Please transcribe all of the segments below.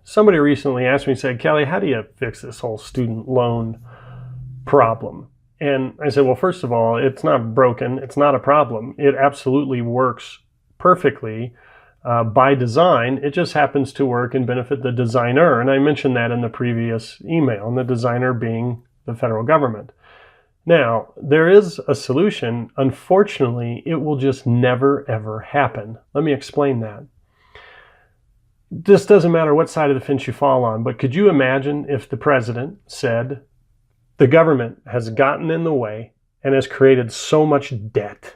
Somebody recently asked me, said, Kelly, how do you fix this whole student loan problem? And I said, well, first of all, it's not broken. It's not a problem. It absolutely works perfectly by design. It just happens to work and benefit the designer. And I mentioned that in the previous email, and the designer being the federal government. Now, there is a solution. Unfortunately, it will just never, ever happen. Let me explain that. This doesn't matter what side of the fence you fall on, but could you imagine if the president said, the government has gotten in the way and has created so much debt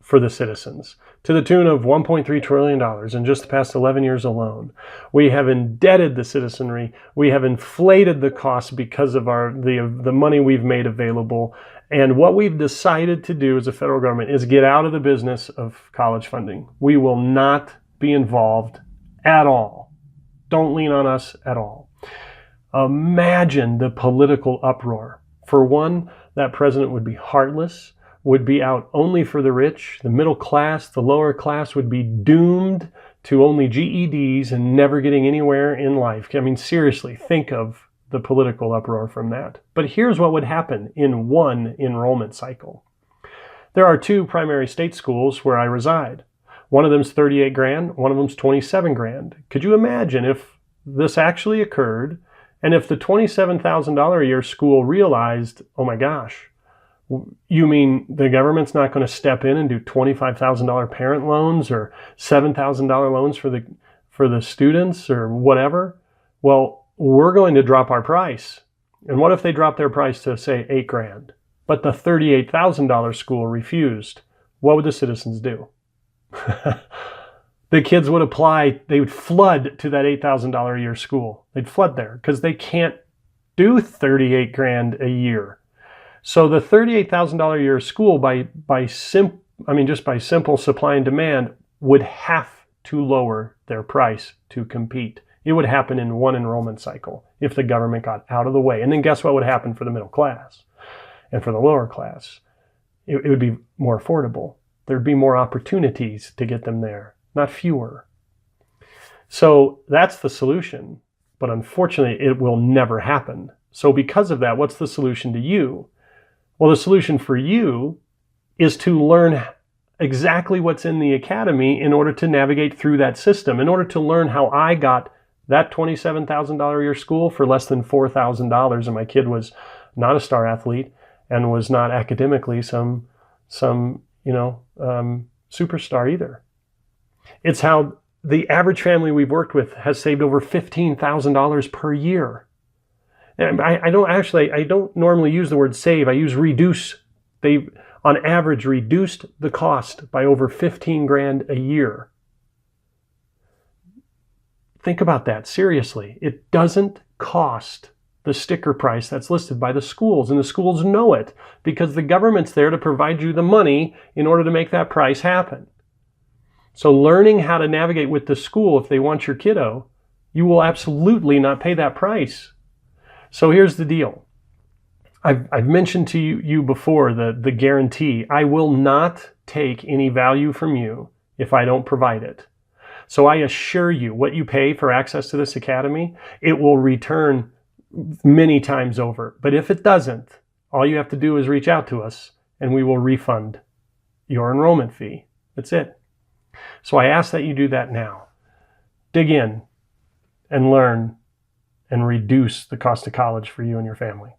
for the citizens to the tune of $1.3 trillion in just the past 11 years alone. We have indebted the citizenry. We have inflated the costs because of the money we've made available. And what we've decided to do as a federal government is get out of the business of college funding. We will not be involved at all. Don't lean on us at all. Imagine the political uproar. For one, that president would be heartless, would be out only for the rich. The middle class, the lower class would be doomed to only GEDs and never getting anywhere in life. I mean, seriously, think of the political uproar from that. But here's what would happen in one enrollment cycle. There are two primary state schools where I reside. One of them's 38 grand, one of them's 27 grand. Could you imagine if this actually occurred and if the $27,000 a year school realized, oh my gosh, you mean the government's not going to step in and do $25,000 parent loans or $7,000 loans for the students or whatever? Well, we're going to drop our price. And what if they drop their price to, say, 8 grand? But the $38,000 school refused. What would the citizens do? The kids would apply, they would flood to that $8,000 a year school. They'd flood there because they can't do 38 grand a year. So the $38,000 a year school, just by simple supply and demand, would have to lower their price to compete. It would happen in one enrollment cycle if the government got out of the way. And then guess what would happen for the middle class and for the lower class? It would be more affordable. There'd be more opportunities to get them there, not fewer. So that's the solution. But unfortunately, it will never happen. So because of that, what's the solution to you? Well, the solution for you is to learn exactly what's in the academy in order to navigate through that system, in order to learn how I got that $27,000 a year school for less than $4,000, and my kid was not a star athlete and was not academically some superstar either. It's how the average family we've worked with has saved over $15,000 per year. And I don't normally use the word save. I use reduce. They, on average, reduced the cost by over 15 grand a year. Think about that seriously. It doesn't cost the sticker price that's listed by the schools, and the schools know it because the government's there to provide you the money in order to make that price happen. So learning how to navigate with the school, if they want your kiddo, you will absolutely not pay that price. So here's the deal. I've mentioned to you before the guarantee. I will not take any value from you if I don't provide it. So I assure you, what you pay for access to this academy, it will return many times over. But if it doesn't, all you have to do is reach out to us and we will refund your enrollment fee. That's it. So I ask that you do that now. Dig in and learn and reduce the cost of college for you and your family.